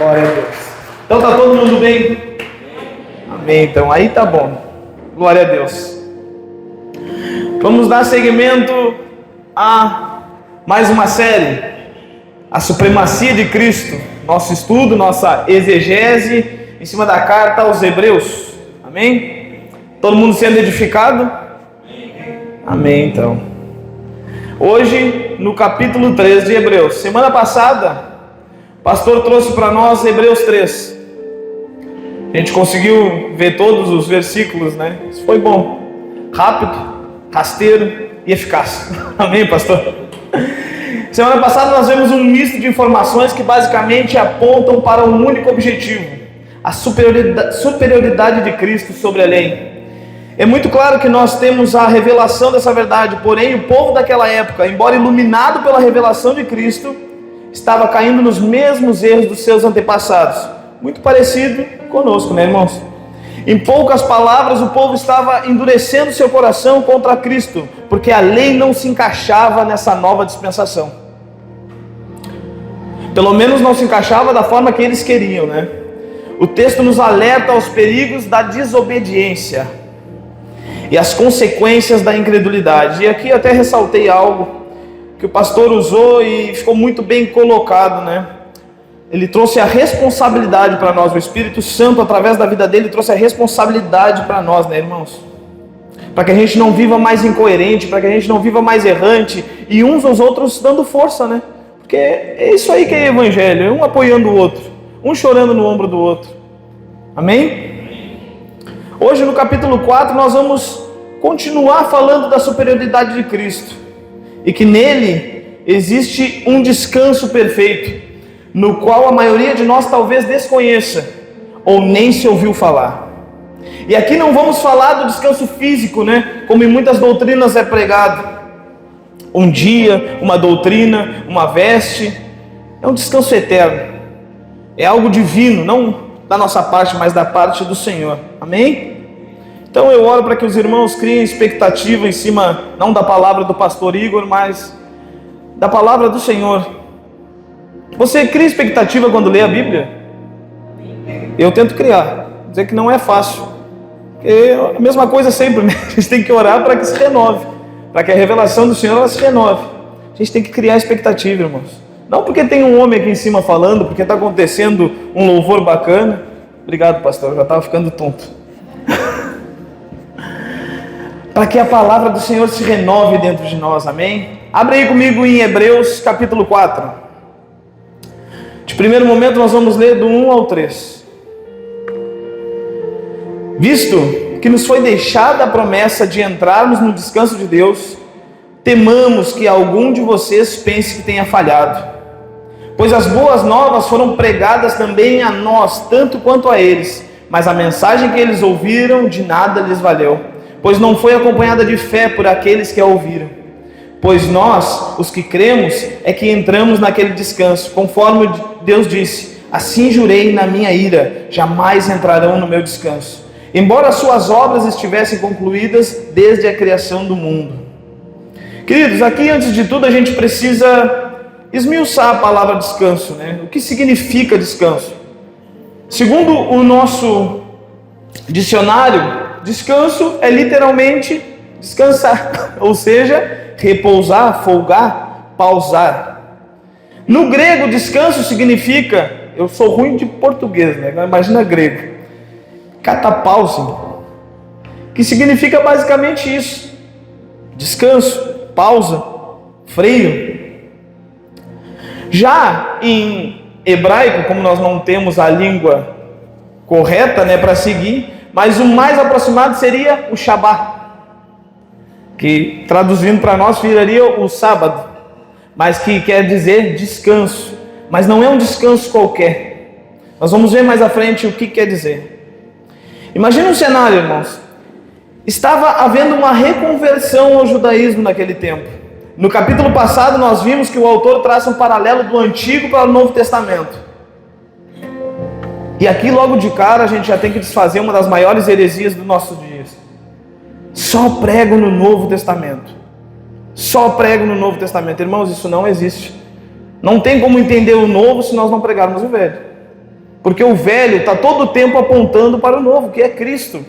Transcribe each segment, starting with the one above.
Glória a Deus. Então tá todo mundo bem? Amém. Então aí tá bom. Glória a Deus. Vamos dar seguimento a mais uma série, a supremacia de Cristo. Nosso estudo, nossa exegese em cima da carta aos Hebreus. Amém? Todo mundo sendo edificado? Amém. Então, hoje no capítulo 3 de Hebreus. Semana passada o pastor trouxe para nós Hebreus 3. A gente conseguiu ver todos os versículos, né? Isso foi bom. Rápido, rasteiro e eficaz. Amém, pastor? Semana passada nós vimos um misto de informações que basicamente apontam para um único objetivo: a superioridade de Cristo sobre a lei. É muito claro que nós temos a revelação dessa verdade, porém o povo daquela época, embora iluminado pela revelação de Cristo, estava caindo nos mesmos erros dos seus antepassados. Muito parecido conosco, né, irmãos? Em poucas palavras, o povo estava endurecendo seu coração contra Cristo, porque a lei não se encaixava nessa nova dispensação. Pelo menos não se encaixava da forma que eles queriam, né? O texto nos alerta aos perigos da desobediência e as consequências da incredulidade. E aqui eu até ressaltei algo que o pastor usou e ficou muito bem colocado, né? Ele trouxe a responsabilidade para nós. O Espírito Santo, através da vida dele, trouxe a responsabilidade para nós, né, irmãos? Para que a gente não viva mais incoerente, para que a gente não viva mais errante, e uns aos outros dando força, né? Porque é isso aí que é evangelho, um apoiando o outro, um chorando no ombro do outro. Amém? Hoje no capítulo 4 nós vamos continuar falando da superioridade de Cristo, e que nele existe um descanso perfeito, no qual a maioria de nós talvez desconheça, ou nem se ouviu falar. E aqui não vamos falar do descanso físico, né? Como em muitas doutrinas é pregado. Um dia, uma doutrina, uma veste. É um descanso eterno. É algo divino, não da nossa parte, mas da parte do Senhor. Amém? Então eu oro para que os irmãos criem expectativa em cima, não da palavra do pastor Igor, mas da palavra do Senhor. Você cria expectativa quando lê a Bíblia? Eu tento criar. Dizer que não é fácil. É a mesma coisa sempre, né? A gente tem que orar para que se renove, para que a revelação do Senhor ela se renove. A gente tem que criar expectativa, irmãos. Não porque tem um homem aqui em cima falando, porque está acontecendo um louvor bacana. Obrigado, pastor, eu já estava ficando tonto. Para que a palavra do Senhor se renove dentro de nós, amém? Abre aí comigo em Hebreus capítulo 4. De primeiro momento nós vamos ler do 1 ao 3. Visto que nos foi deixada a promessa de entrarmos no descanso de Deus, temamos que algum de vocês pense que tenha falhado. Pois as boas novas foram pregadas também a nós, tanto quanto a eles, mas a mensagem que eles ouviram de nada lhes valeu, pois não foi acompanhada de fé por aqueles que a ouviram. Pois nós, os que cremos, é que entramos naquele descanso, conforme Deus disse: assim jurei na minha ira, jamais entrarão no meu descanso, embora as suas obras estivessem concluídas desde a criação do mundo. Queridos, aqui antes de tudo a gente precisa esmiuçar a palavra descanso, né? O que significa descanso? Segundo o nosso dicionário, descanso é literalmente descansar, ou seja, repousar, folgar, pausar. No grego, descanso significa, eu sou ruim de português, né? Imagina grego, catapause, que significa basicamente isso: descanso, pausa, freio. Já em hebraico, como nós não temos a língua correta, né, para seguir, mas o mais aproximado seria o Shabá, que traduzindo para nós viraria o sábado, mas que quer dizer descanso, mas não é um descanso qualquer. Nós vamos ver mais à frente o que quer dizer. Imagina um cenário, irmãos. Estava havendo uma reconversão ao judaísmo naquele tempo. No capítulo passado nós vimos que o autor traça um paralelo do Antigo para o Novo Testamento. E aqui logo de cara a gente já tem que desfazer uma das maiores heresias do nosso dia. Só prego no Novo Testamento. Só prego no Novo Testamento. Irmãos, isso não existe. Não tem como entender o novo se nós não pregarmos o velho. Porque o velho está todo o tempo apontando para o novo, que é Cristo.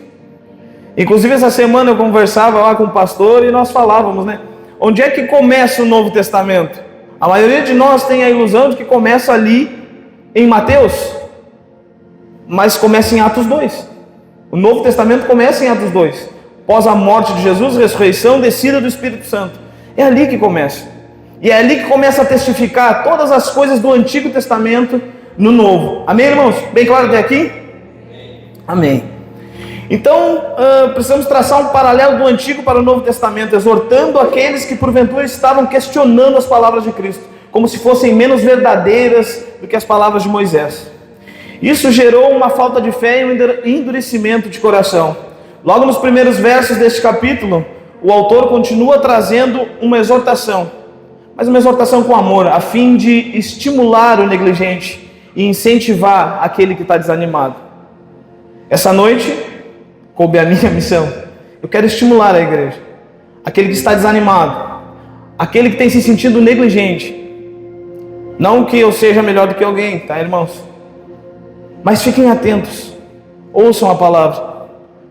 Inclusive essa semana eu conversava lá com o pastor e nós falávamos, né? Onde é que começa o Novo Testamento? A maioria de nós tem a ilusão de que começa ali em Mateus, mas começa em Atos 2. O Novo Testamento começa em Atos 2. Após a morte de Jesus, ressurreição, descida do Espírito Santo. É ali que começa. E é ali que começa a testificar todas as coisas do Antigo Testamento no Novo. Amém, irmãos? Bem claro até aqui? Amém. Então, precisamos traçar um paralelo do Antigo para o Novo Testamento, exortando aqueles que porventura estavam questionando as palavras de Cristo, como se fossem menos verdadeiras do que as palavras de Moisés. Isso gerou uma falta de fé e um endurecimento de coração. Logo nos primeiros versos deste capítulo, o autor continua trazendo uma exortação, mas uma exortação com amor, a fim de estimular o negligente e incentivar aquele que está desanimado. Essa noite coube a minha missão. Eu quero estimular a igreja, aquele que está desanimado, aquele que tem se sentido negligente. Não que eu seja melhor do que alguém, tá, irmãos? Mas fiquem atentos, ouçam a palavra,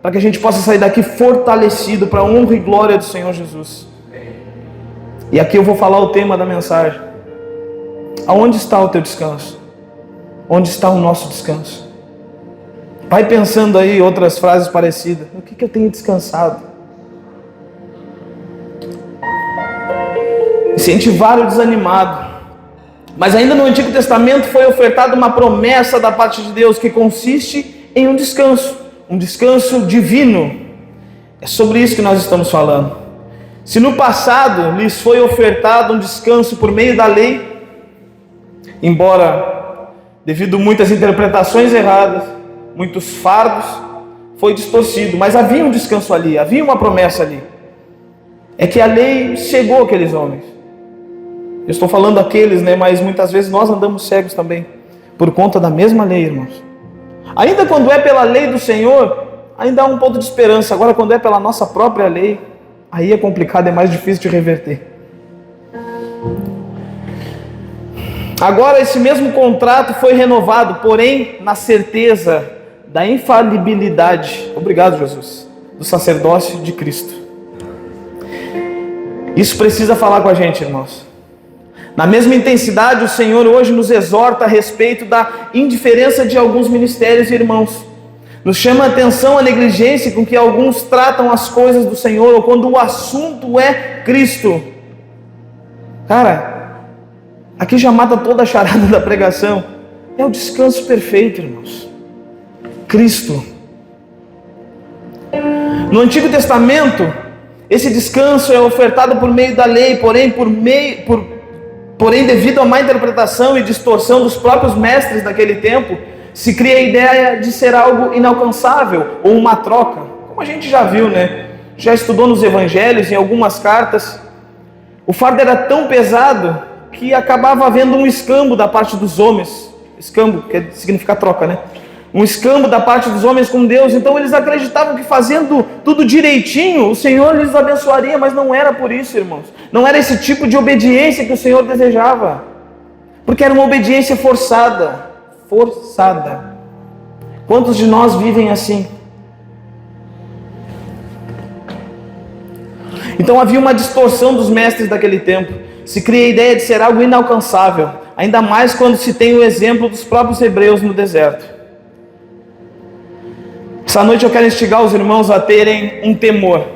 para que a gente possa sair daqui fortalecido para a honra e glória do Senhor Jesus. E aqui eu vou falar o tema da mensagem. Aonde está o teu descanso? Onde está o nosso descanso? Vai pensando aí outras frases parecidas. O que eu tenho descansado? Incentivar o desanimado. Mas ainda no Antigo Testamento foi ofertada uma promessa da parte de Deus que consiste em um descanso divino. É sobre isso que nós estamos falando. Se no passado lhes foi ofertado um descanso por meio da lei, embora devido a muitas interpretações erradas, muitos fardos, foi distorcido, mas havia um descanso ali, havia uma promessa ali. É que a lei chegou àqueles homens. Eu estou falando aqueles, né? Mas muitas vezes nós andamos cegos também, por conta da mesma lei, irmãos. Ainda quando é pela lei do Senhor, ainda há um ponto de esperança. Agora quando é pela nossa própria lei, aí é complicado, é mais difícil de reverter. Agora esse mesmo contrato foi renovado, porém na certeza da infalibilidade, obrigado Jesus, do sacerdócio de Cristo. Isso precisa falar com a gente, irmãos. Na mesma intensidade, o Senhor hoje nos exorta a respeito da indiferença de alguns ministérios e irmãos. Nos chama a atenção a negligência com que alguns tratam as coisas do Senhor, ou quando o assunto é Cristo. Cara, aqui já mata toda a charada da pregação. É o descanso perfeito, irmãos. Cristo. No Antigo Testamento, esse descanso é ofertado por meio da lei, porém devido a má interpretação e distorção dos próprios mestres daquele tempo, se cria a ideia de ser algo inalcançável, ou uma troca, como a gente já viu, né? Já estudou nos evangelhos, em algumas cartas. O fardo era tão pesado que acabava havendo um escambo da parte dos homens. Escambo, que significa troca, né? Um escambo da parte dos homens com Deus. Então eles acreditavam que fazendo tudo direitinho, o Senhor lhes abençoaria, mas não era por isso, irmãos. Não era esse tipo de obediência que o Senhor desejava, porque era uma obediência forçada. Quantos de nós vivem assim? Então havia uma distorção dos mestres daquele tempo. Se cria a ideia de ser algo inalcançável, ainda mais quando se tem o exemplo dos próprios hebreus no deserto. Essa noite eu quero instigar os irmãos a terem um temor,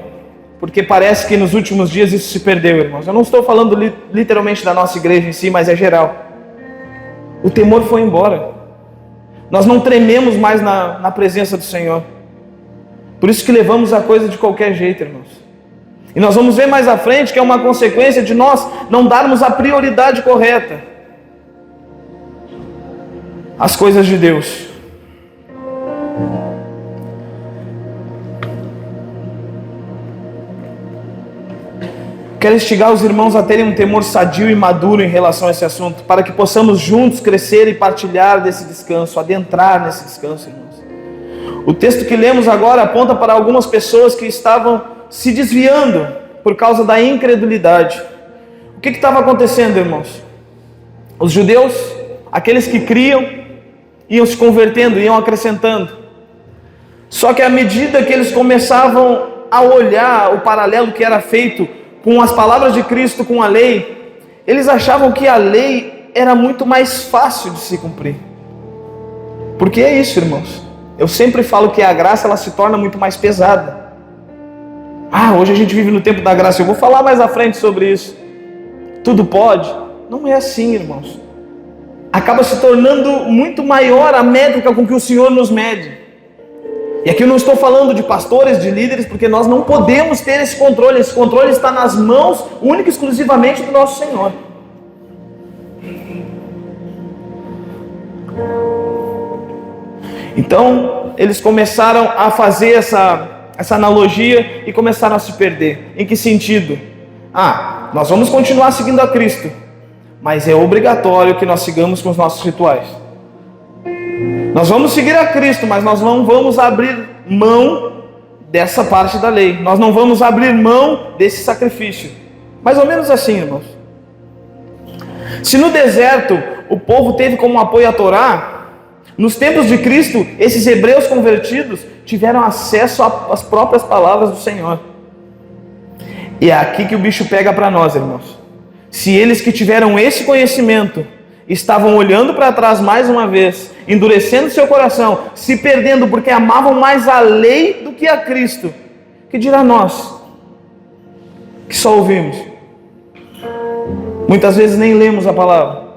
porque parece que nos últimos dias isso se perdeu, irmãos. Eu não estou falando literalmente da nossa igreja em si, mas é geral. O temor foi embora. Nós não trememos mais na presença do Senhor. Por isso que levamos a coisa de qualquer jeito, irmãos. E nós vamos ver mais à frente que é uma consequência de nós não darmos a prioridade correta às coisas de Deus. Quero instigar os irmãos a terem um temor sadio e maduro em relação a esse assunto, para que possamos juntos crescer e partilhar desse descanso, adentrar nesse descanso, irmãos. O texto que lemos agora aponta para algumas pessoas que estavam se desviando por causa da incredulidade. O que estava acontecendo, irmãos? Os judeus, aqueles que criam iam se convertendo, iam acrescentando. Só que à medida que eles começavam a olhar o paralelo que era feito com as palavras de Cristo, com a lei, eles achavam que a lei era muito mais fácil de se cumprir. Porque é isso, irmãos. Eu sempre falo que a graça ela se torna muito mais pesada. Hoje a gente vive no tempo da graça. Eu vou falar mais à frente sobre isso. Tudo pode? Não é assim, irmãos. Acaba se tornando muito maior a métrica com que o Senhor nos mede. E aqui eu não estou falando de pastores, de líderes, porque nós não podemos ter esse controle. Esse controle está nas mãos única e exclusivamente do nosso Senhor. Então, eles começaram a fazer essa analogia e começaram a se perder. Em que sentido? Nós vamos continuar seguindo a Cristo, mas é obrigatório que nós sigamos com os nossos rituais. Nós vamos seguir a Cristo, mas nós não vamos abrir mão dessa parte da lei. Nós não vamos abrir mão desse sacrifício. Mais ou menos assim, irmãos. Se no deserto o povo teve como apoio a Torá, nos tempos de Cristo, esses hebreus convertidos tiveram acesso às próprias palavras do Senhor. E é aqui que o bicho pega para nós, irmãos. Se eles que tiveram esse conhecimento estavam olhando para trás mais uma vez, endurecendo seu coração, se perdendo porque amavam mais a lei do que a Cristo, que dirá nós, que só ouvimos? Muitas vezes nem lemos a palavra.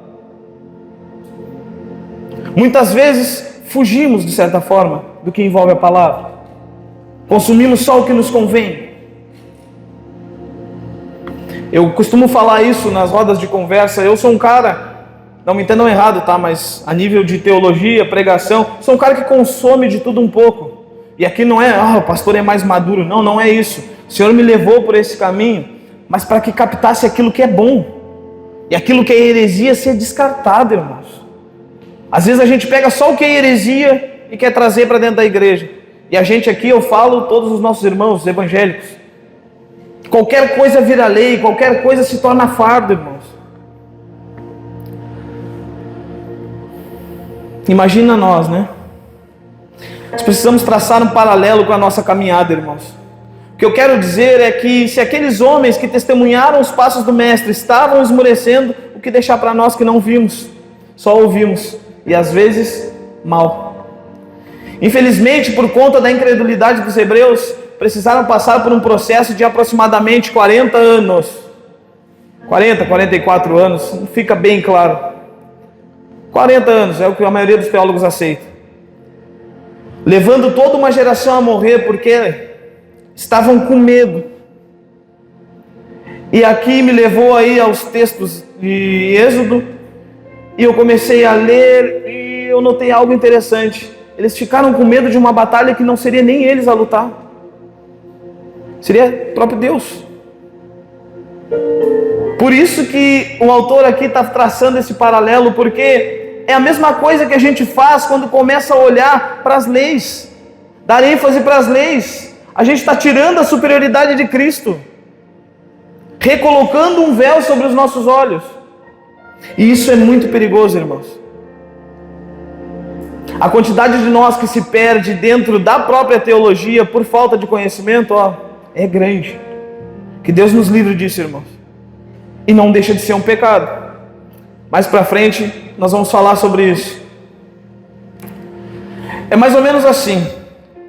Muitas vezes fugimos, de certa forma, do que envolve a palavra. Consumimos só o que nos convém. Eu costumo falar isso nas rodas de conversa. Eu sou um cara, não me entendam errado, tá? Mas a nível de teologia, pregação, sou um cara que consome de tudo um pouco. E aqui não é, o pastor é mais maduro. Não, não é isso. O Senhor me levou por esse caminho, mas para que captasse aquilo que é bom. E aquilo que é heresia ser descartado, irmãos. Às vezes a gente pega só o que é heresia e quer trazer para dentro da igreja. E a gente aqui, eu falo, todos os nossos irmãos evangélicos, qualquer coisa vira lei, qualquer coisa se torna fardo, irmãos. Imagina nós, né? Nós precisamos traçar um paralelo com a nossa caminhada, irmãos. O que eu quero dizer é que se aqueles homens que testemunharam os passos do Mestre estavam esmorecendo, o que deixar para nós que não vimos, só ouvimos, e às vezes mal. Infelizmente, por conta da incredulidade dos hebreus, precisaram passar por um processo de aproximadamente 40 anos. 44 anos, não fica bem claro. 40 anos é o que a maioria dos teólogos aceita. Levando toda uma geração a morrer porque estavam com medo. E aqui me levou aí aos textos de Êxodo, e eu comecei a ler e eu notei algo interessante. Eles ficaram com medo de uma batalha que não seria nem eles a lutar. Seria o próprio Deus. Por isso que o autor aqui está traçando esse paralelo, porque é a mesma coisa que a gente faz quando começa a olhar para as leis, dar ênfase para as leis. A gente está tirando a superioridade de Cristo, recolocando um véu sobre os nossos olhos. E isso é muito perigoso, irmãos. A quantidade de nós que se perde dentro da própria teologia por falta de conhecimento, é grande. Que Deus nos livre disso, irmãos. E não deixa de ser um pecado. Mais para frente nós vamos falar sobre isso. É mais ou menos assim.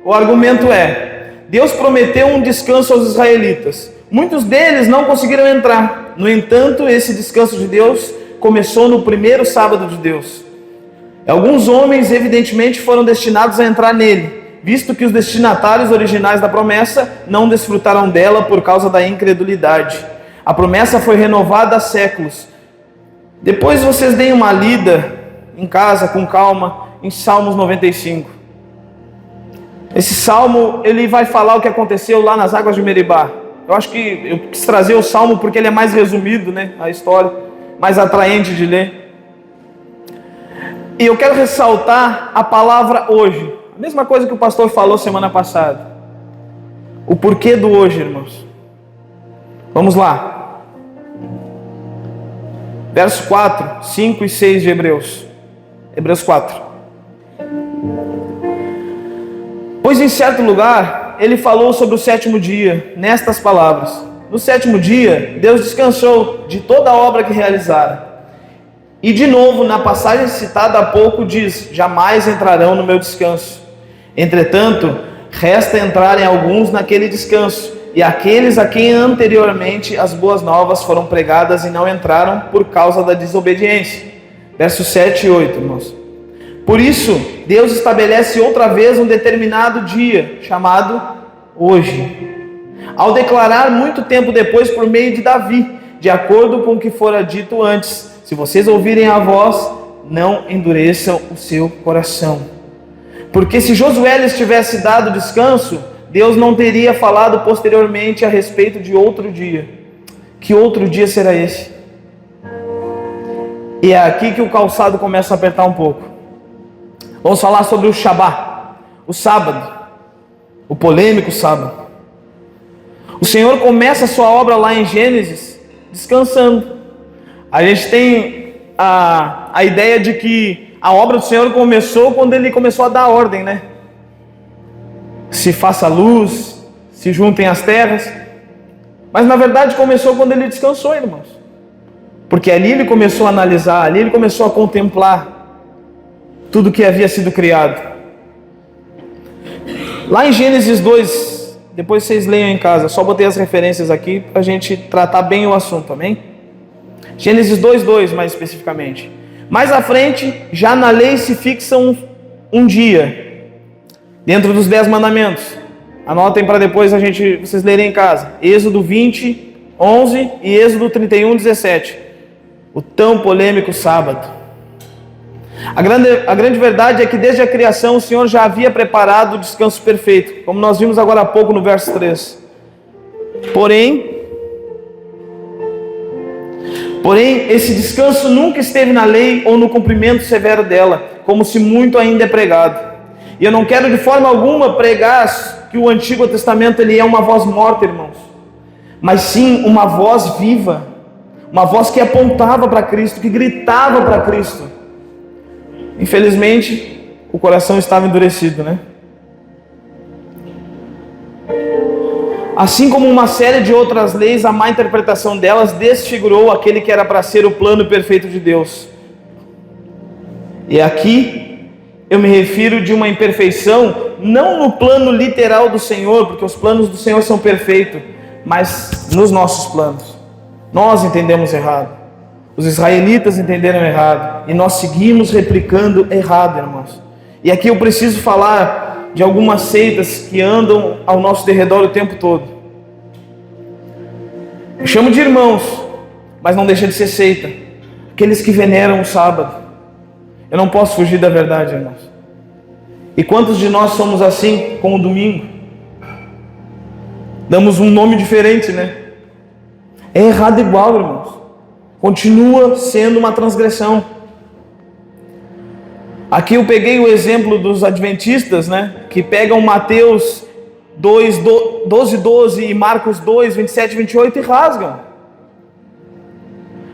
O argumento é: Deus prometeu um descanso aos israelitas. Muitos deles não conseguiram entrar. No entanto, esse descanso de Deus começou no primeiro sábado de Deus. Alguns homens evidentemente foram destinados a entrar nele, visto que os destinatários originais da promessa não desfrutaram dela por causa da incredulidade. A promessa foi renovada há séculos. Depois vocês deem uma lida em casa com calma em Salmos 95. Esse salmo, ele vai falar o que aconteceu lá nas águas de Meribá. Eu acho que eu quis trazer o salmo porque ele é mais resumido, né? A história, mais atraente de ler. E eu quero ressaltar a palavra hoje. A mesma coisa que o pastor falou semana passada. O porquê do hoje, irmãos. Vamos lá. Verso 4, 5 e 6 de Hebreus. Hebreus 4. Pois em certo lugar, ele falou sobre o sétimo dia, nestas palavras: no sétimo dia, Deus descansou de toda a obra que realizara. E de novo, na passagem citada há pouco, diz: jamais entrarão no meu descanso. Entretanto, resta entrarem alguns naquele descanso, e aqueles a quem anteriormente as boas novas foram pregadas e não entraram por causa da desobediência. Versos 7 e 8, irmãos. Por isso, Deus estabelece outra vez um determinado dia, chamado hoje, ao declarar muito tempo depois por meio de Davi, de acordo com o que fora dito antes: se vocês ouvirem a voz, não endureçam o seu coração. Porque se Josué lhes tivesse dado descanso, Deus não teria falado posteriormente a respeito de outro dia. Que outro dia será esse? E é aqui que o calçado começa a apertar um pouco. Vamos falar sobre o Shabá, o sábado, o polêmico sábado. O Senhor começa a sua obra lá em Gênesis descansando. A gente tem a ideia de que a obra do Senhor começou quando Ele começou a dar ordem, né? Se faça luz, se juntem as terras. Mas na verdade começou quando Ele descansou, irmãos. Porque ali Ele começou a analisar, ali Ele começou a contemplar tudo que havia sido criado. Lá em Gênesis 2, depois vocês leiam em casa, só botei as referências aqui para a gente tratar bem o assunto, amém? Gênesis 2:2 mais especificamente. Mais à frente, já na lei se fixa um dia, dentro dos 10 mandamentos. Anotem para depois vocês lerem em casa. Êxodo 20:11 e Êxodo 31:17. O tão polêmico sábado. A grande verdade é que desde a criação o Senhor já havia preparado o descanso perfeito, como nós vimos agora há pouco no verso 3. Porém, esse descanso nunca esteve na lei ou no cumprimento severo dela, como se muito ainda é pregado. E eu não quero de forma alguma pregar que o Antigo Testamento ele é uma voz morta, irmãos, mas sim uma voz viva, uma voz que apontava para Cristo, que gritava para Cristo. Infelizmente, o coração estava endurecido, né? Assim como uma série de outras leis, a má interpretação delas desfigurou aquele que era para ser o plano perfeito de Deus. E aqui eu me refiro de uma imperfeição, não no plano literal do Senhor, porque os planos do Senhor são perfeitos, mas nos nossos planos. Nós entendemos errado. Os israelitas entenderam errado e nós seguimos replicando errado, irmãos. E aqui eu preciso falar de algumas seitas que andam ao nosso derredor o tempo todo. Eu chamo de irmãos, mas não deixa de ser seita. Aqueles que veneram o sábado. Eu não posso fugir da verdade, irmãos. E quantos de nós somos assim com o domingo? Damos um nome diferente, né? É errado igual, irmãos. Continua sendo uma transgressão. Aqui eu peguei o exemplo dos adventistas, né? Que pegam Mateus 12:12 e Marcos 2:27-28 e rasgam.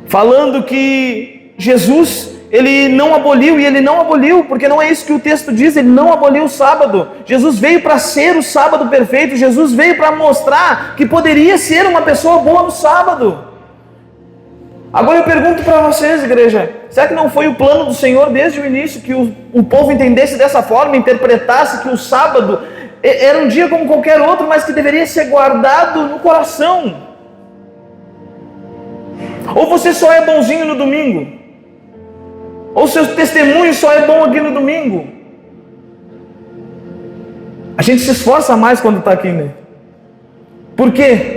Falando que Jesus, Ele não aboliu, e Ele não aboliu, porque não é isso que o texto diz, Ele não aboliu o sábado. Jesus veio para ser o sábado perfeito, Jesus veio para mostrar que poderia ser uma pessoa boa no sábado. Agora eu pergunto para vocês, igreja, será que não foi o plano do Senhor desde o início que o povo entendesse dessa forma, interpretasse que o sábado era um dia como qualquer outro, mas que deveria ser guardado no coração? Ou você só é bonzinho no domingo? Ou seu testemunho só é bom aqui no domingo? A gente se esforça mais quando está aqui, né? Por quê?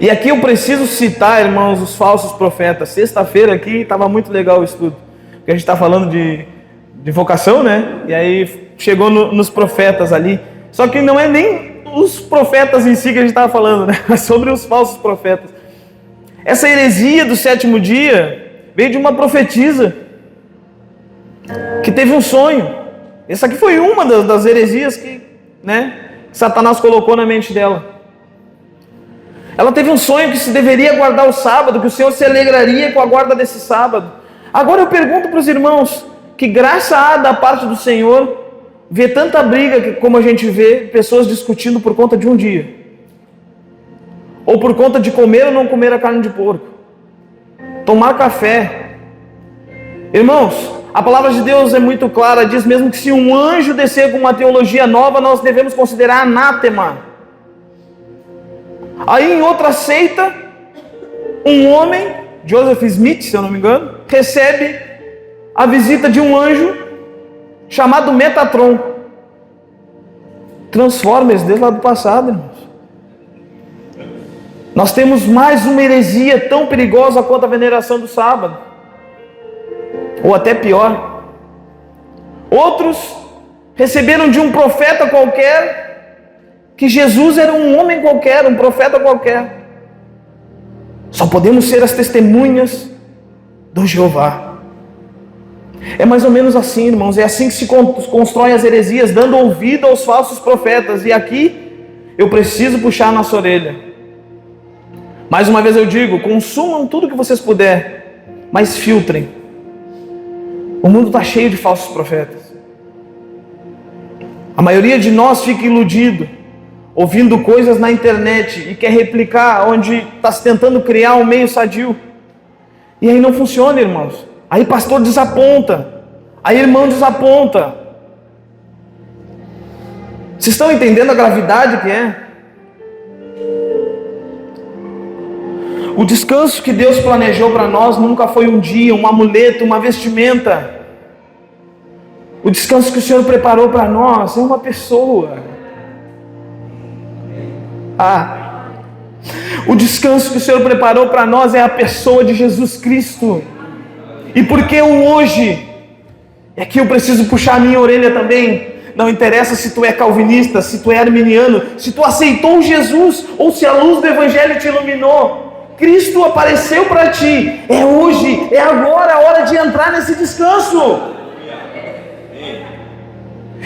E aqui eu preciso citar, irmãos, os falsos profetas. Sexta-feira aqui estava muito legal o estudo, porque a gente está falando de vocação, né? E aí chegou nos profetas ali. Só que não é nem os profetas em si que a gente estava falando, né? Mas sobre os falsos profetas. Essa heresia do sétimo dia veio de uma profetisa que teve um sonho. Essa aqui foi uma das heresias que, né, Satanás colocou na mente dela. Ela teve um sonho que se deveria guardar o sábado, que o Senhor se alegraria com a guarda desse sábado. Agora eu pergunto para os irmãos, que graça há da parte do Senhor ver tanta briga como a gente vê, pessoas discutindo por conta de um dia, ou por conta de comer ou não comer a carne de porco, tomar café. Irmãos, a palavra de Deus é muito clara, diz mesmo que se um anjo descer com uma teologia nova, nós devemos considerar anátema. Aí em outra seita, um homem, Joseph Smith, se eu não me engano, recebe a visita de um anjo chamado Metatron. Transformers desde lá do passado, irmãos. Nós temos mais uma heresia tão perigosa quanto a veneração do sábado, ou até pior. Outros receberam de um profeta qualquer que Jesus era um homem qualquer, um profeta qualquer. Só podemos ser as testemunhas do Jeová. É mais ou menos assim, irmãos. É assim que se constrói as heresias, dando ouvido aos falsos profetas. E aqui eu preciso puxar a nossa orelha. Mais uma vez eu digo, consumam tudo que vocês puderem, mas filtrem. O mundo está cheio de falsos profetas. A maioria de nós fica iludido, ouvindo coisas na internet e quer replicar onde está se tentando criar um meio sadio. E aí não funciona, irmãos. Aí pastor desaponta, aí irmão desaponta. Vocês estão entendendo a gravidade que é? O descanso que Deus planejou para nós nunca foi um dia, um amuleto, uma vestimenta. O descanso que o Senhor preparou para nós é uma pessoa. O descanso que o Senhor preparou para nós é a pessoa de Jesus Cristo. E porque o hoje, é que eu preciso puxar a minha orelha também. Não interessa se tu é calvinista, se tu é arminiano, se tu aceitou Jesus, ou se a luz do Evangelho te iluminou. Cristo apareceu para ti. É hoje, é agora a hora de entrar nesse descanso.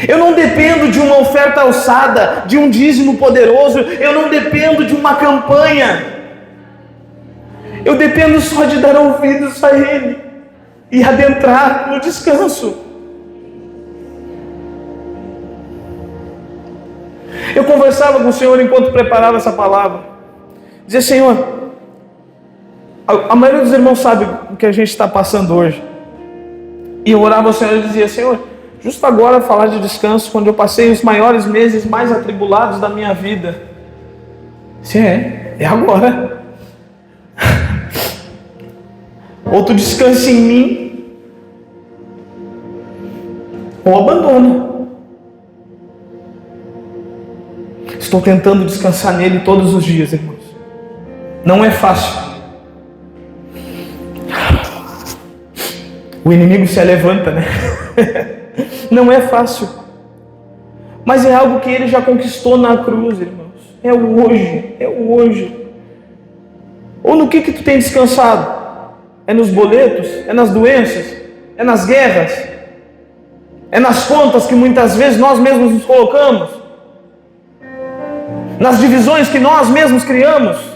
Eu não dependo de uma oferta alçada, de um dízimo poderoso. Eu não dependo de uma campanha. Eu dependo só de dar ouvidos a Ele e adentrar no descanso. Eu conversava com o Senhor enquanto preparava essa palavra. Dizia: Senhor, a maioria dos irmãos sabe o que a gente está passando hoje. E eu orava ao Senhor e dizia: Senhor, justo agora falar de descanso, quando eu passei os maiores meses mais atribulados da minha vida. Se é agora. Ou tu descansa em mim, ou abandona. Estou tentando descansar nele todos os dias, irmãos. Não é fácil. O inimigo se levanta, né? Não é fácil. Mas é algo que ele já conquistou na cruz, irmãos. É o hoje, é o hoje. Ou no que tu tem descansado? É nos boletos? É nas doenças? É nas guerras? É nas contas que muitas vezes nós mesmos nos colocamos? Nas divisões que nós mesmos criamos?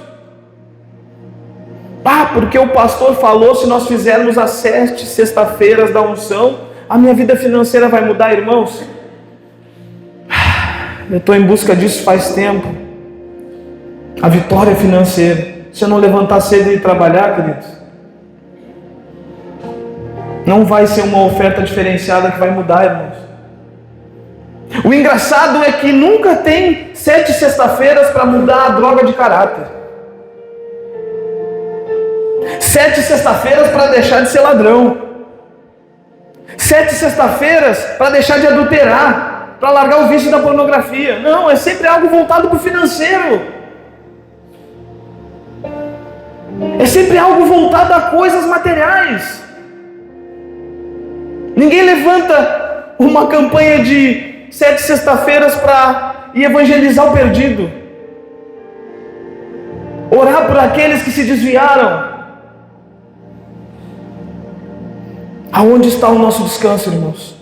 Porque o pastor falou, se nós fizermos as 7 sexta-feiras da unção, a minha vida financeira vai mudar, irmãos. Eu estou em busca disso faz tempo. A vitória financeira. Se eu não levantar cedo e trabalhar, queridos, não vai ser uma oferta diferenciada que vai mudar, irmãos. O engraçado é que nunca tem 7 sexta-feiras para mudar a droga de caráter. 7 sexta-feiras para deixar de ser ladrão. 7 sexta-feiras para deixar de adulterar, para largar o vício da pornografia. Não, é sempre algo voltado para o financeiro. É sempre algo voltado a coisas materiais. Ninguém levanta uma campanha de 7 sexta-feiras para ir evangelizar o perdido, orar por aqueles que se desviaram. Aonde está o nosso descanso, irmãos?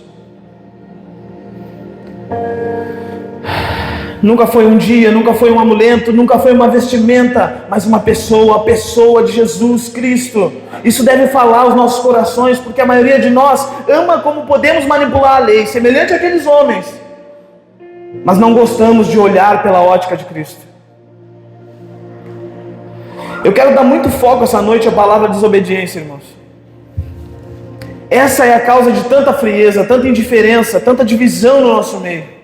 Nunca foi um dia, nunca foi um amuleto, nunca foi uma vestimenta, mas uma pessoa, a pessoa de Jesus Cristo. Isso deve falar aos nossos corações, porque a maioria de nós ama como podemos manipular a lei, semelhante àqueles homens, mas não gostamos de olhar pela ótica de Cristo. Eu quero dar muito foco essa noite à palavra desobediência, irmãos. Essa é a causa de tanta frieza, tanta indiferença, tanta divisão no nosso meio.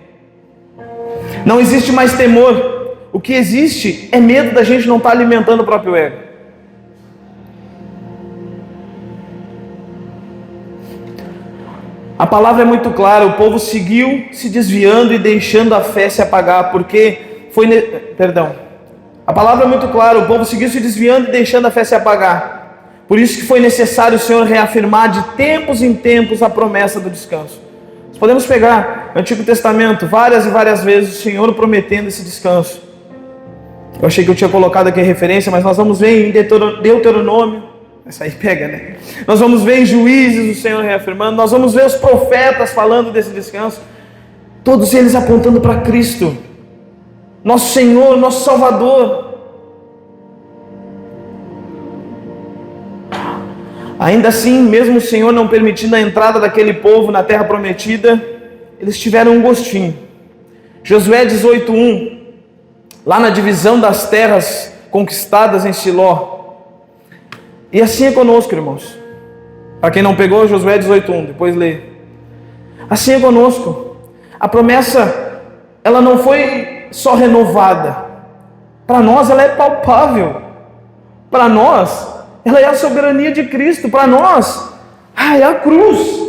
Não existe mais temor. O que existe é medo da gente não estar alimentando o próprio ego. A palavra é muito clara. O povo seguiu se desviando e deixando a fé se apagar, porque foi... A palavra é muito clara. O povo seguiu se desviando e deixando a fé se apagar. Por isso que foi necessário o Senhor reafirmar de tempos em tempos a promessa do descanso. Nós podemos pegar o Antigo Testamento, várias e várias vezes o Senhor prometendo esse descanso. Eu achei que eu tinha colocado aqui a referência, mas nós vamos ver em Deuteronômio. Essa aí pega, né? Nós vamos ver em Juízes o Senhor reafirmando. Nós vamos ver os profetas falando desse descanso. Todos eles apontando para Cristo, nosso Senhor, nosso Salvador. Ainda assim, mesmo o Senhor não permitindo a entrada daquele povo na terra prometida, eles tiveram um gostinho. Josué 18:1, lá na divisão das terras conquistadas em Siló. E assim é conosco, irmãos. Para quem não pegou, Josué 18:1, depois lê. Assim é conosco. A promessa, ela não foi só renovada. Para nós ela é palpável. Para nós ela é a soberania de Cristo. Para nós, é a cruz.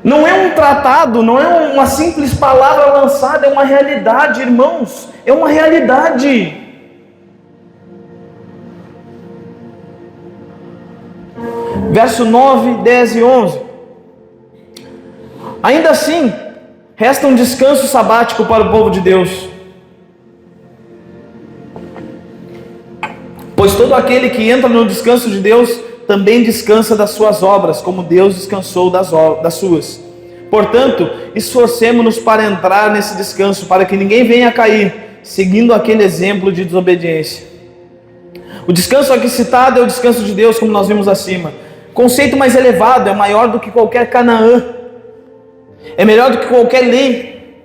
Não é um tratado, não é uma simples palavra lançada, é uma realidade, irmãos. É uma realidade. Verso 9, 10 e 11. Ainda assim, resta um descanso sabático para o povo de Deus. Pois todo aquele que entra no descanso de Deus também descansa das suas obras, como Deus descansou das suas. Portanto, esforcemo-nos para entrar nesse descanso, para que ninguém venha a cair, seguindo aquele exemplo de desobediência. O descanso aqui citado é o descanso de Deus, como nós vimos acima. Conceito mais elevado, é maior do que qualquer Canaã, é melhor do que qualquer lei,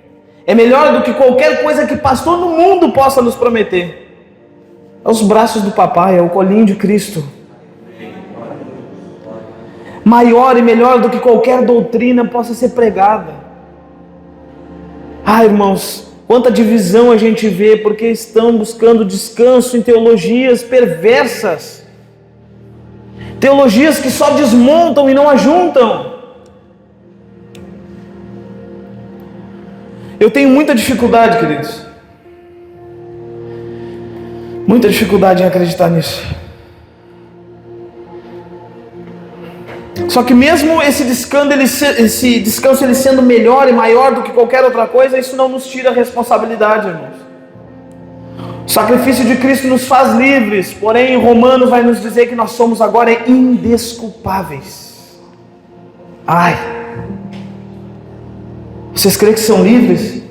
é melhor do que qualquer coisa que pastor no mundo possa nos prometer. É os braços do papai, é o colinho de Cristo. Maior e melhor do que qualquer doutrina possa ser pregada. Irmãos, quanta divisão a gente vê, porque estão buscando descanso em teologias perversas. Teologias que só desmontam e não ajuntam. Eu tenho muita dificuldade, queridos. Muita dificuldade em acreditar nisso. Só que mesmo esse descanso ele sendo melhor e maior do que qualquer outra coisa, isso não nos tira a responsabilidade, irmãos. O sacrifício de Cristo nos faz livres, porém em Romanos vai nos dizer que nós somos agora indesculpáveis. Vocês creem que são livres?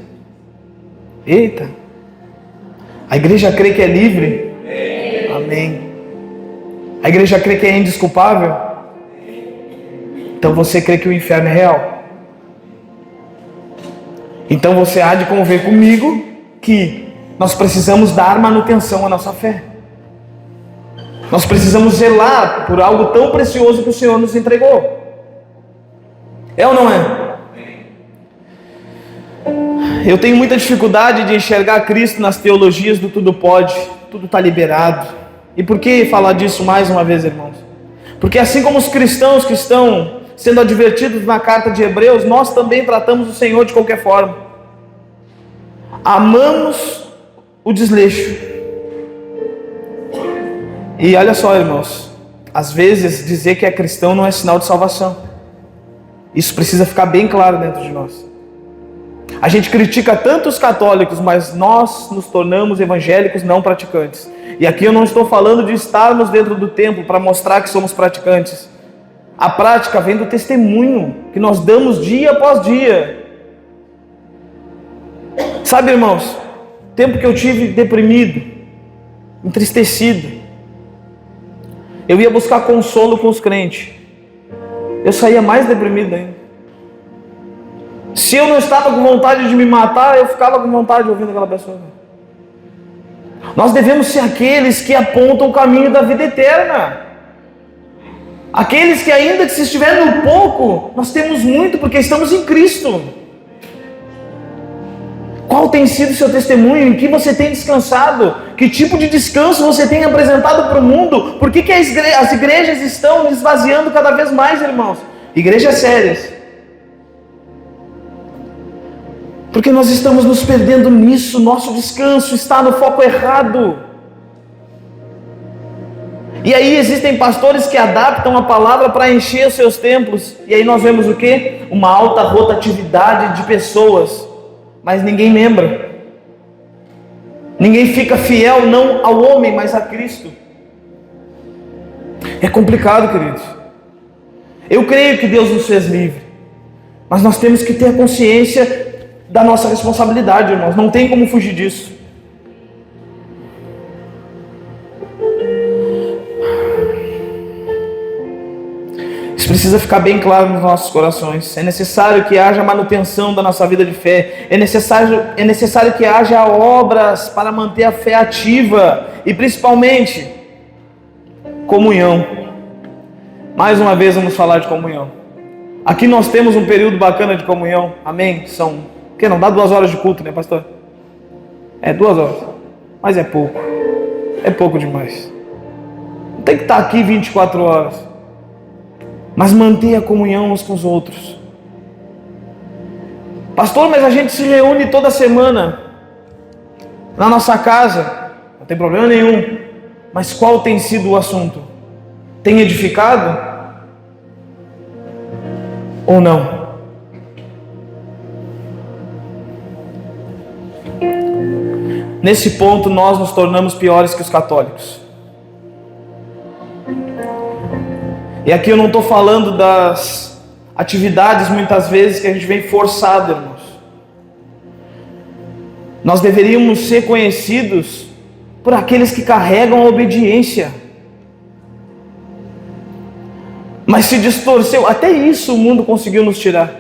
Eita! A igreja crê que é livre? Amém. A igreja crê que é indesculpável? Então você crê que o inferno é real? Então você há de conviver comigo que nós precisamos dar manutenção à nossa fé. Nós precisamos zelar por algo tão precioso que o Senhor nos entregou. É ou não é? Eu tenho muita dificuldade de enxergar Cristo nas teologias do tudo pode, tudo está liberado. E por que falar disso mais uma vez, irmãos? Porque assim como os cristãos que estão sendo advertidos na carta de Hebreus, nós também tratamos o Senhor de qualquer forma. Amamos o desleixo. E olha só, irmãos, às vezes dizer que é cristão não é sinal de salvação. Isso precisa ficar bem claro dentro de nós. A gente critica tanto os católicos, mas nós nos tornamos evangélicos não praticantes. E aqui eu não estou falando de estarmos dentro do templo para mostrar que somos praticantes. A prática vem do testemunho que nós damos dia após dia. Sabe, irmãos, tempo que eu tive deprimido, entristecido, eu ia buscar consolo com os crentes, eu saía mais deprimido ainda. Se eu não estava com vontade de me matar, eu ficava com vontade ouvindo aquela pessoa. Nós devemos ser aqueles que apontam o caminho da vida eterna. Aqueles que ainda que se estiver no pouco, nós temos muito porque estamos em Cristo. Qual tem sido o seu testemunho? Em que você tem descansado? Que tipo de descanso você tem apresentado para o mundo? Por que as igrejas estão esvaziando cada vez mais, irmãos? Igrejas sérias. Porque nós estamos nos perdendo nisso. Nosso descanso está no foco errado. E aí existem pastores que adaptam a palavra para encher os seus templos. E aí nós vemos o quê? Uma alta rotatividade de pessoas. Mas ninguém lembra. Ninguém fica fiel não ao homem, mas a Cristo. É complicado, queridos. Eu creio que Deus nos fez livre. Mas nós temos que ter a consciência da nossa responsabilidade, irmãos. Não tem como fugir disso. Isso precisa ficar bem claro nos nossos corações. É necessário que haja manutenção da nossa vida de fé. É necessário que haja obras para manter a fé ativa. E principalmente, comunhão. Mais uma vez vamos falar de comunhão. Aqui nós temos um período bacana de comunhão. Amém? Que não dá 2 horas de culto, né, pastor? 2 horas. Mas é pouco. É pouco demais. Não tem que estar aqui 24 horas. Mas manter a comunhão uns com os outros. Pastor, mas a gente se reúne toda semana na nossa casa. Não tem problema nenhum. Mas qual tem sido o assunto? Tem edificado? Ou não? Nesse ponto nós nos tornamos piores que os católicos. E aqui eu não estou falando das atividades muitas vezes que a gente vem forçado, irmãos. Nós deveríamos ser conhecidos por aqueles que carregam a obediência. Mas se distorceu, até isso o mundo conseguiu nos tirar.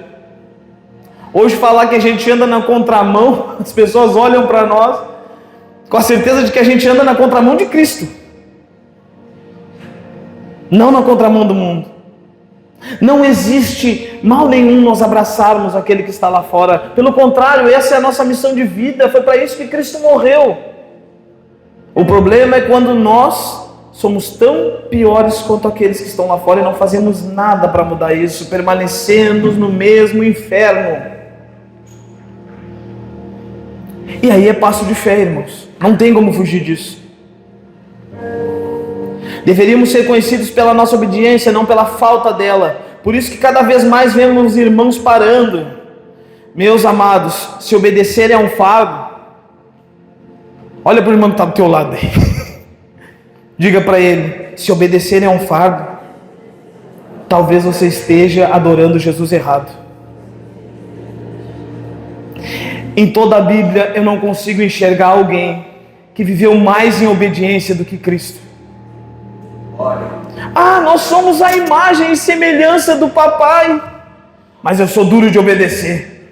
Hoje falar que a gente anda na contramão, as pessoas olham para nós com a certeza de que a gente anda na contramão de Cristo, não na contramão do mundo. Não existe mal nenhum nós abraçarmos aquele que está lá fora. Pelo contrário, essa é a nossa missão de vida. Foi para isso que Cristo morreu. O problema é quando nós somos tão piores quanto aqueles que estão lá fora e não fazemos nada para mudar isso, permanecendo no mesmo inferno. E aí é passo de fé, irmãos. Não tem como fugir disso. Deveríamos ser conhecidos pela nossa obediência, não pela falta dela. Por isso que cada vez mais vemos os irmãos parando. Meus amados, se obedecer é um fardo. Olha para o irmão que está do teu lado aí. Diga para ele, se obedecer é um fardo, talvez você esteja adorando Jesus errado. Em toda a Bíblia eu não consigo enxergar alguém que viveu mais em obediência do que Cristo. Nós somos a imagem e semelhança do papai, mas eu sou duro de obedecer.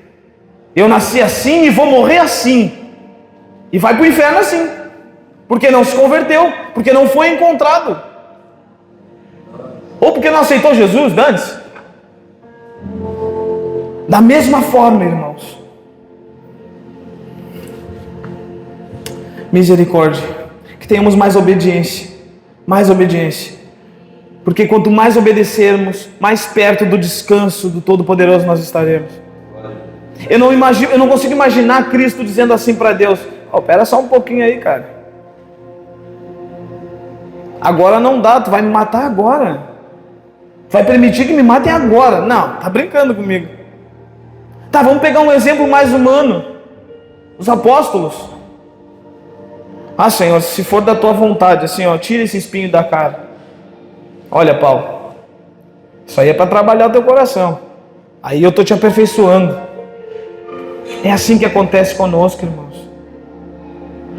Eu nasci assim e vou morrer assim, e vai para o inferno assim, porque não se converteu, porque não foi encontrado, ou porque não aceitou Jesus, dane-se. Da mesma forma, irmãos, misericórdia, que tenhamos mais obediência, porque quanto mais obedecermos, mais perto do descanso do Todo-Poderoso nós estaremos. Eu não consigo imaginar Cristo dizendo assim para Deus: espera só um pouquinho aí, cara, agora não dá, tu vai me matar agora, vai permitir que me matem agora? Não, tá brincando comigo. Tá, vamos pegar um exemplo mais humano, os apóstolos. Senhor, se for da tua vontade, assim, tira esse espinho da cara. Olha, Paulo, isso aí é para trabalhar o teu coração. Aí eu estou te aperfeiçoando. É assim que acontece conosco, irmãos.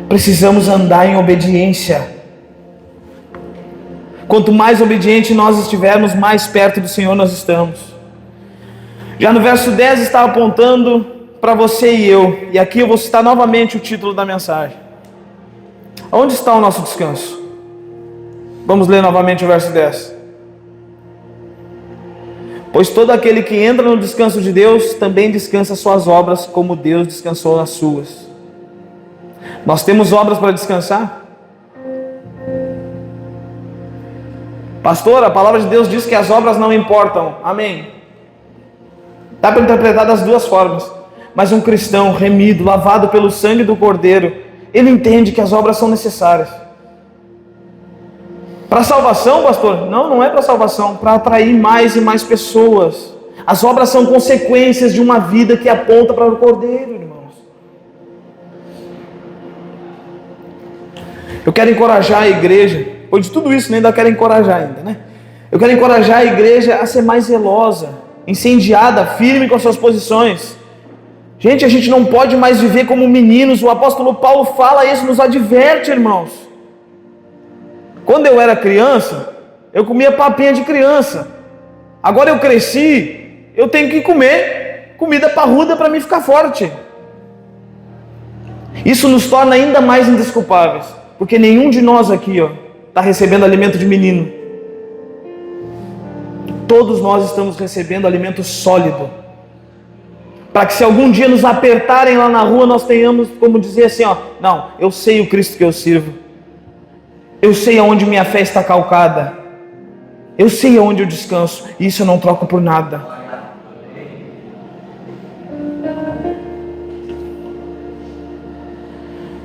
Precisamos andar em obediência. Quanto mais obediente nós estivermos, mais perto do Senhor nós estamos. Já no verso 10 está apontando para você e eu, e aqui eu vou citar novamente o título da mensagem. Onde está o nosso descanso? Vamos ler novamente o verso 10. Pois todo aquele que entra no descanso de Deus, também descansa suas obras, como Deus descansou nas suas. Nós temos obras para descansar? Pastor, a palavra de Deus diz que as obras não importam. Amém. Dá para interpretar das duas formas. Mas um cristão remido, lavado pelo sangue do Cordeiro, ele entende que as obras são necessárias. Para salvação, pastor? Não, não é para salvação. Para atrair mais e mais pessoas. As obras são consequências de uma vida que aponta para o Cordeiro, irmãos. Eu quero encorajar a igreja. Depois de tudo isso, ainda quero encorajar ainda, né? Eu quero encorajar a igreja a ser mais zelosa, incendiada, firme com as suas posições. Gente, a gente não pode mais viver como meninos. O apóstolo Paulo fala isso, nos adverte, irmãos. Quando eu era criança, eu comia papinha de criança. Agora eu cresci, eu tenho que comer comida parruda para mim ficar forte. Isso nos torna ainda mais indesculpáveis, porque nenhum de nós aqui, está recebendo alimento de menino. Todos nós estamos recebendo alimento sólido, para que se algum dia nos apertarem lá na rua, nós tenhamos como dizer assim, não, eu sei o Cristo que eu sirvo, eu sei aonde minha fé está calcada, eu sei aonde eu descanso, e isso eu não troco por nada.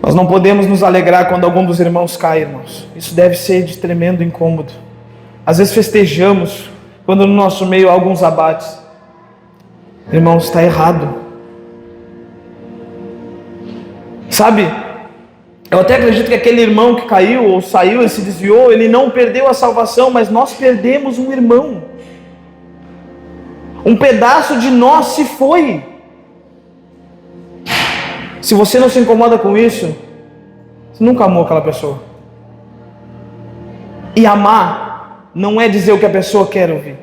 Nós não podemos nos alegrar quando algum dos irmãos cai, irmãos. Isso deve ser de tremendo incômodo. Às vezes festejamos quando no nosso meio há alguns abates. Irmãos, está errado. Sabe, eu até acredito que aquele irmão que caiu ou saiu, ele se desviou, ele não perdeu a salvação, mas nós perdemos um irmão. Um pedaço de nós se foi. Se você não se incomoda com isso, você nunca amou aquela pessoa. E amar não é dizer o que a pessoa quer ouvir.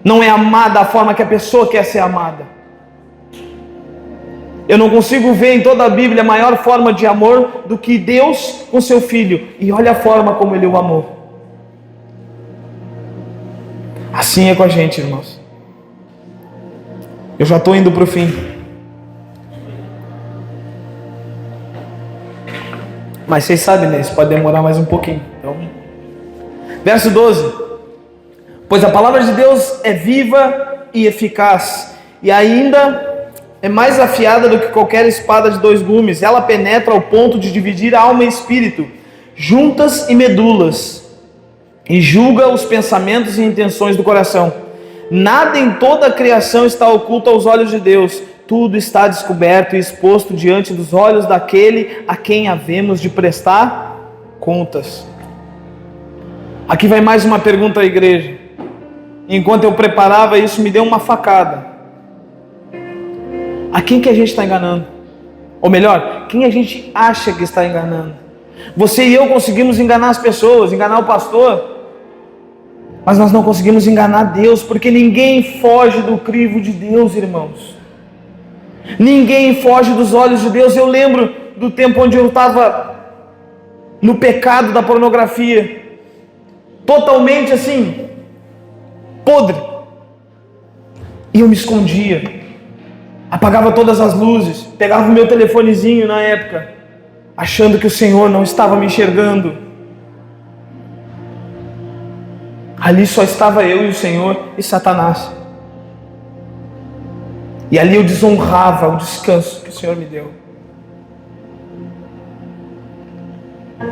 Não é amar da forma que a pessoa quer ser amada. Eu não consigo ver em toda a Bíblia a maior forma de amor do que Deus com seu Filho. E olha a forma como Ele o amou. Assim é com a gente, irmãos. Eu já estou indo para o fim. Mas vocês sabem, né? Isso pode demorar mais um pouquinho. Então, verso 12. Pois a palavra de Deus é viva e eficaz, e ainda é mais afiada do que qualquer espada de 2 gumes. Ela penetra ao ponto de dividir alma e espírito, juntas e medulas, e julga os pensamentos e intenções do coração. Nada em toda a criação está oculto aos olhos de Deus. Tudo está descoberto e exposto diante dos olhos daquele a quem havemos de prestar contas. Aqui vai mais uma pergunta à igreja. Enquanto eu preparava isso, me deu uma facada. A quem que a gente está enganando? Ou melhor, quem a gente acha que está enganando? Você e eu conseguimos enganar as pessoas, enganar o pastor, mas nós não conseguimos enganar Deus, porque ninguém foge do crivo de Deus, irmãos. Ninguém foge dos olhos de Deus. Eu lembro do tempo onde eu estava no pecado da pornografia, totalmente assim, podre, e eu me escondia, apagava todas as luzes, pegava o meu telefonezinho na época, achando que o Senhor não estava me enxergando. Ali só estava eu e o Senhor e Satanás. E ali eu desonrava o descanso que o Senhor me deu.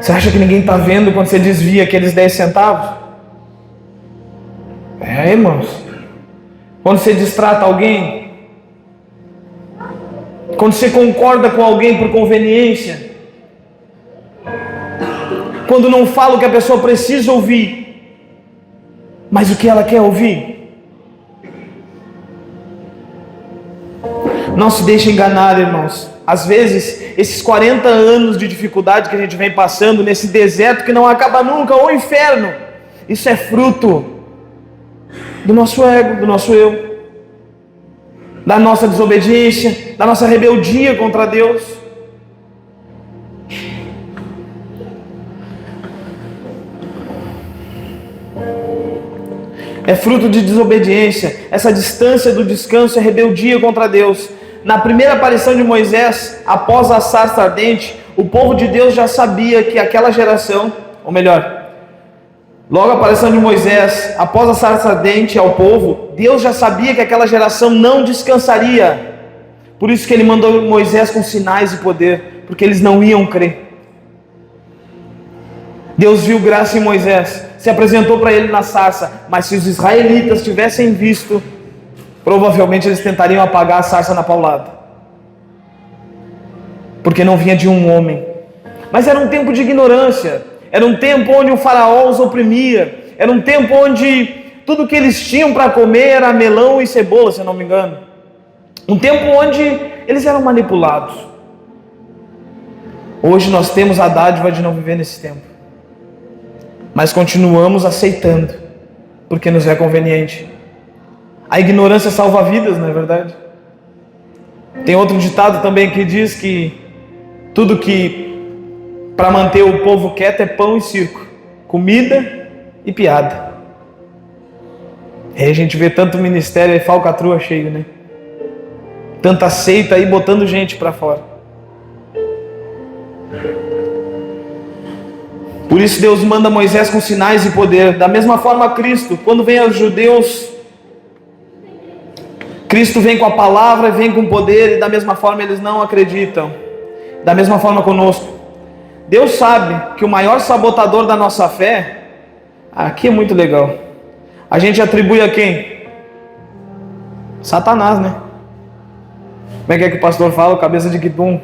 Você acha que ninguém está vendo quando você desvia aqueles 10 centavos? Irmãos. Quando você distrata alguém, quando você concorda com alguém por conveniência, quando não fala o que a pessoa precisa ouvir, mas o que ela quer ouvir. Não se deixe enganar, irmãos. Às vezes, esses 40 anos de dificuldade que a gente vem passando nesse deserto que não acaba nunca, ou inferno, isso é fruto do nosso ego, do nosso eu, da nossa desobediência, da nossa rebeldia contra Deus. É fruto de desobediência. Essa distância do descanso é rebeldia contra Deus. Na primeira aparição de Moisés, após a sarça ardente, o povo de Deus já sabia que aquela geração, ou melhor, logo a aparição de Moisés, após a sarça ardente ao povo, Deus já sabia que aquela geração não descansaria. Por isso que ele mandou Moisés com sinais e poder, porque eles não iam crer. Deus viu graça em Moisés, se apresentou para ele na sarça, mas se os israelitas tivessem visto, provavelmente eles tentariam apagar a sarça na paulada, porque não vinha de um homem. Mas era um tempo de ignorância, era um tempo onde o faraó os oprimia, era um tempo onde tudo que eles tinham para comer era melão e cebola, se eu não me engano. Um tempo onde eles eram manipulados. Hoje nós temos a dádiva de não viver nesse tempo, mas continuamos aceitando, porque nos é conveniente. A ignorância salva vidas, não é verdade? Tem outro ditado também que diz que tudo que para manter o povo quieto é pão e circo, comida e piada. E aí a gente vê tanto ministério e falcatrua cheio, né? Tanta seita aí botando gente para fora. Por isso Deus manda Moisés com sinais e poder. Da mesma forma Cristo, quando vem aos judeus, Cristo vem com a palavra, vem com poder, e da mesma forma eles não acreditam. Da mesma forma conosco. Deus sabe que o maior sabotador da nossa fé, aqui é muito legal, a gente atribui a quem? Satanás, né? Como é que o pastor fala? Cabeça de guidum,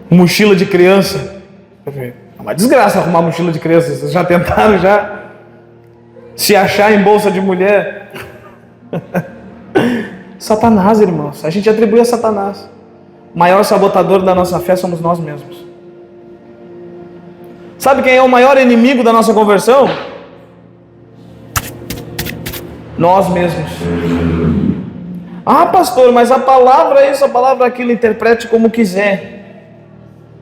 mochila de criança. É uma desgraça arrumar mochila de criança. Vocês já tentaram já se achar em bolsa de mulher? Satanás, irmãos. A gente atribui a Satanás. O maior sabotador da nossa fé somos nós mesmos. Sabe quem é o maior inimigo da nossa conversão? Nós mesmos. Ah, pastor, mas a palavra é isso, a palavra é aquilo, interprete como quiser.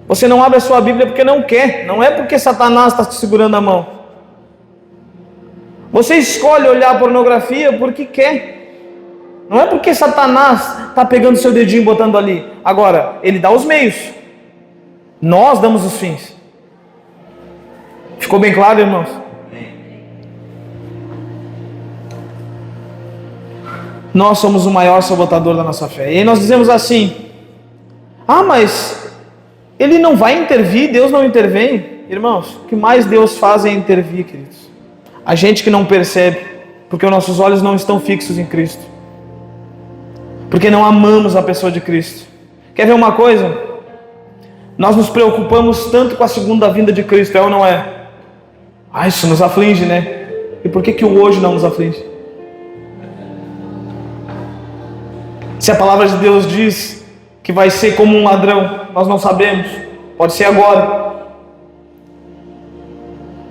Você não abre a sua Bíblia porque não quer, não é porque Satanás está te segurando a mão. Você escolhe olhar pornografia porque quer. Não é porque Satanás está pegando seu dedinho e botando ali. Agora, ele dá os meios. Nós damos os fins. Ficou bem claro, irmãos? Nós somos o maior sabotador da nossa fé. E aí nós dizemos assim: ah, mas ele não vai intervir, Deus não intervém. Irmãos, o que mais Deus faz é intervir, queridos. A gente que não percebe, porque os nossos olhos não estão fixos em Cristo, porque não amamos a pessoa de Cristo. Quer ver uma coisa? Nós nos preocupamos tanto com a segunda vinda de Cristo, é ou não é? Ah, isso nos aflige, né? E por que o hoje não nos aflige? Se a palavra de Deus diz que vai ser como um ladrão, nós não sabemos, pode ser agora.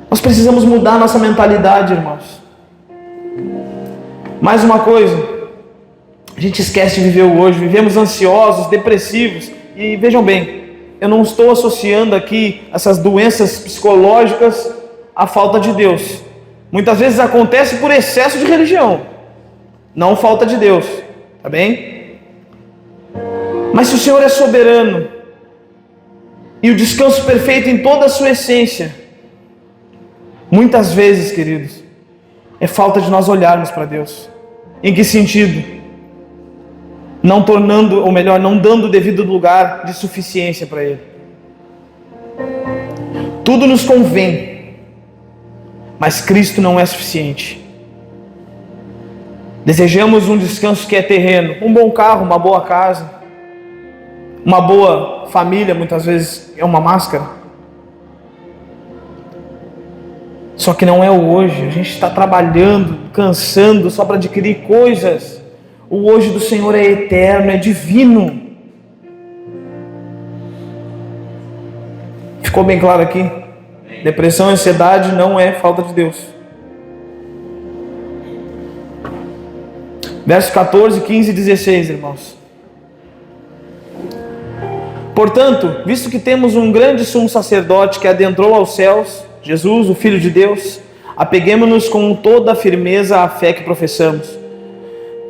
Nós precisamos mudar nossa mentalidade, irmãos. Mais uma coisa, a gente esquece de viver o hoje, vivemos ansiosos, depressivos. E vejam bem, eu não estou associando aqui essas doenças psicológicas à falta de Deus. Muitas vezes acontece por excesso de religião, não falta de Deus, tá bem? Mas se o Senhor é soberano e o descanso perfeito em toda a sua essência, muitas vezes, queridos, é falta de nós olharmos para Deus. Em que sentido? Não tornando, ou melhor, não dando o devido lugar de suficiência para Ele. Tudo nos convém, mas Cristo não é suficiente. Desejamos um descanso que é terreno, um bom carro, uma boa casa, uma boa família, muitas vezes é uma máscara. Só que não é o hoje. A gente está trabalhando, cansando só para adquirir coisas. O hoje do Senhor é eterno, é divino. Ficou bem claro aqui? Depressão e ansiedade não é falta de Deus. Versos 14, 15 e 16, irmãos. Portanto, visto que temos um grande sumo sacerdote que adentrou aos céus, Jesus, o Filho de Deus, apeguemo-nos com toda a firmeza à fé que professamos.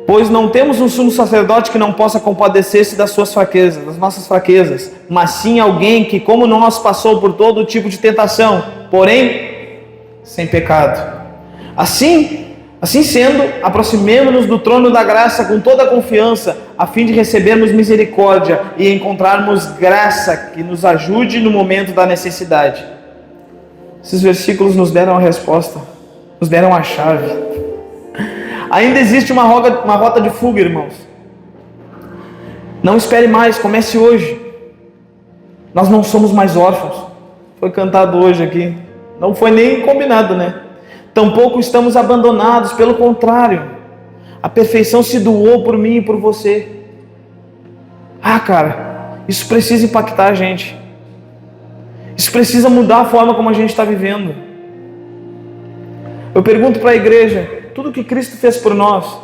Pois não temos um sumo sacerdote que não possa compadecer-se das suas fraquezas, das nossas fraquezas, mas sim alguém que, como nós, passou por todo tipo de tentação, porém, sem pecado. Assim sendo, aproximemo-nos do trono da graça com toda a confiança, a fim de recebermos misericórdia e encontrarmos graça que nos ajude no momento da necessidade. Esses versículos nos deram a resposta, nos deram a chave. Ainda existe uma rota de fuga, irmãos. Não espere mais, comece hoje. Nós não somos mais órfãos. Foi cantado hoje aqui. Não foi nem combinado, né? Tampouco estamos abandonados, pelo contrário. A perfeição se doou por mim e por você. Cara, isso precisa impactar a gente. Isso precisa mudar a forma como a gente está vivendo. Eu pergunto para a igreja, tudo que Cristo fez por nós,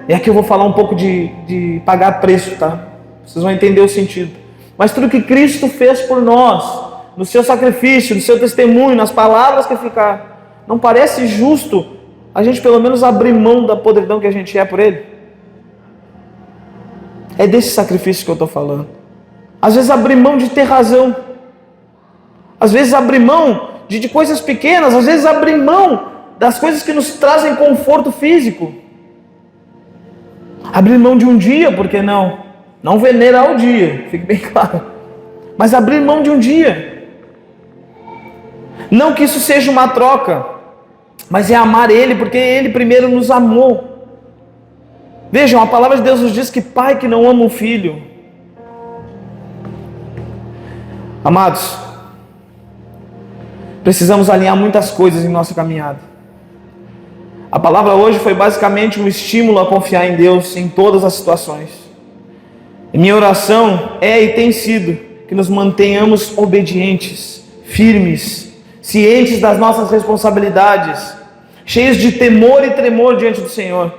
e aqui eu vou falar um pouco de pagar preço, tá? Vocês vão entender o sentido. Mas tudo que Cristo fez por nós, no seu sacrifício, no seu testemunho, nas palavras que ficaram, não parece justo a gente pelo menos abrir mão da podridão que a gente é por Ele? É desse sacrifício que eu estou falando. Às vezes abrir mão de ter razão, às vezes abrir mão de coisas pequenas, às vezes abrir mão das coisas que nos trazem conforto físico. Abrir mão de um dia, por que não? Não venerar o dia, fique bem claro. Mas abrir mão de um dia. Não que isso seja uma troca, mas é amar Ele, porque Ele primeiro nos amou. Vejam, a palavra de Deus nos diz que pai que não ama o filho. Amados, precisamos alinhar muitas coisas em nossa caminhada. A palavra hoje foi basicamente um estímulo a confiar em Deus em todas as situações. E minha oração é e tem sido que nos mantenhamos obedientes, firmes, cientes das nossas responsabilidades, cheios de temor e tremor diante do Senhor.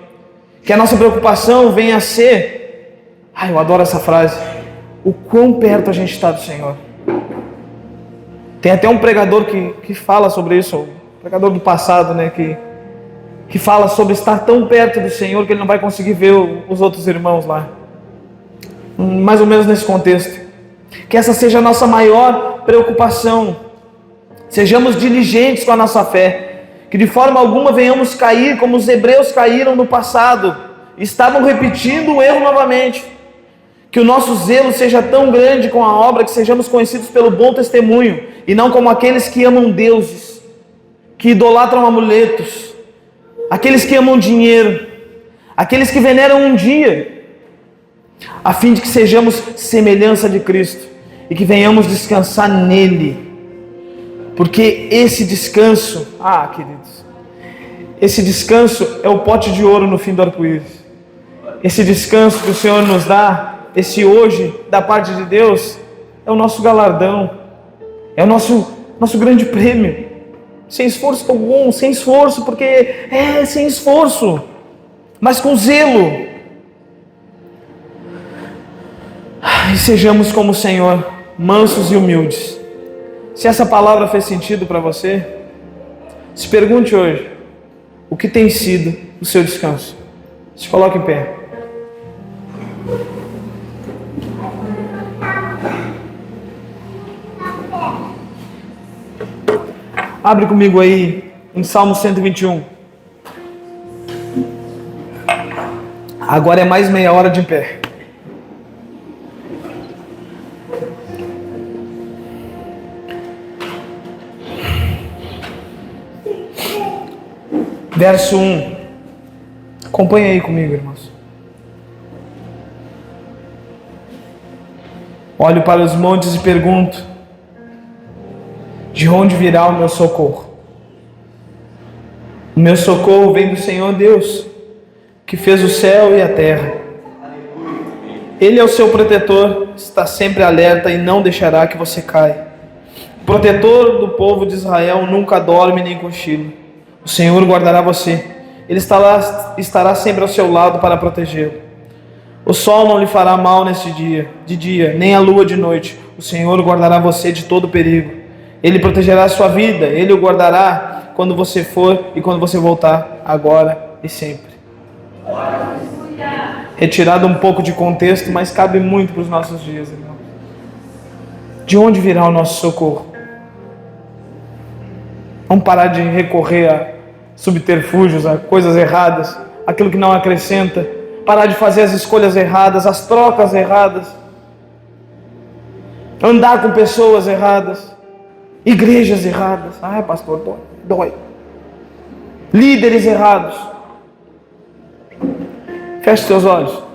Que a nossa preocupação venha a ser, eu adoro essa frase, o quão perto a gente está do Senhor. Tem até um pregador que fala sobre isso, um pregador do passado, né, que fala sobre estar tão perto do Senhor que ele não vai conseguir ver os outros irmãos lá. Mais ou menos nesse contexto. Que essa seja a nossa maior preocupação. Sejamos diligentes com a nossa fé. Que de forma alguma venhamos cair como os hebreus caíram no passado. Estavam repetindo o erro novamente. Que o nosso zelo seja tão grande com a obra que sejamos conhecidos pelo bom testemunho e não como aqueles que amam deuses, que idolatram amuletos, aqueles que amam dinheiro, aqueles que veneram um dia, a fim de que sejamos semelhança de Cristo e que venhamos descansar nele, porque esse descanso, queridos, esse descanso é o pote de ouro no fim do arco-íris. Esse descanso que o Senhor nos dá, esse hoje da parte de Deus, é o nosso galardão, é o nosso grande prêmio. Sem esforço algum, sem esforço, porque sem esforço, mas com zelo. E sejamos como o Senhor, mansos e humildes. Se essa palavra fez sentido para você, se pergunte hoje, o que tem sido o seu descanso? Se coloque em pé. Abre comigo aí em Salmo 121. Agora é mais meia hora de pé. Verso 1. Acompanha aí comigo, irmãos. Olho para os montes e pergunto: de onde virá o meu socorro? O meu socorro vem do Senhor Deus, que fez o céu e a terra. Ele é o seu protetor, está sempre alerta e não deixará que você caia. O protetor do povo de Israel nunca dorme nem cochila. O Senhor guardará você. Ele estará sempre ao seu lado para protegê-lo. O sol não lhe fará mal neste dia, de dia, nem a lua de noite. O Senhor guardará você de todo perigo. Ele protegerá a sua vida. Ele o guardará quando você for e quando você voltar, agora e sempre. Retirado um pouco de contexto, mas cabe muito para os nossos dias, irmão. De onde virá o nosso socorro? Vamos parar de recorrer a subterfúgios, a coisas erradas, aquilo que não acrescenta. Parar de fazer as escolhas erradas, as trocas erradas. Andar com pessoas erradas. Igrejas erradas. Ai, pastor, dói. Líderes errados. Feche seus olhos.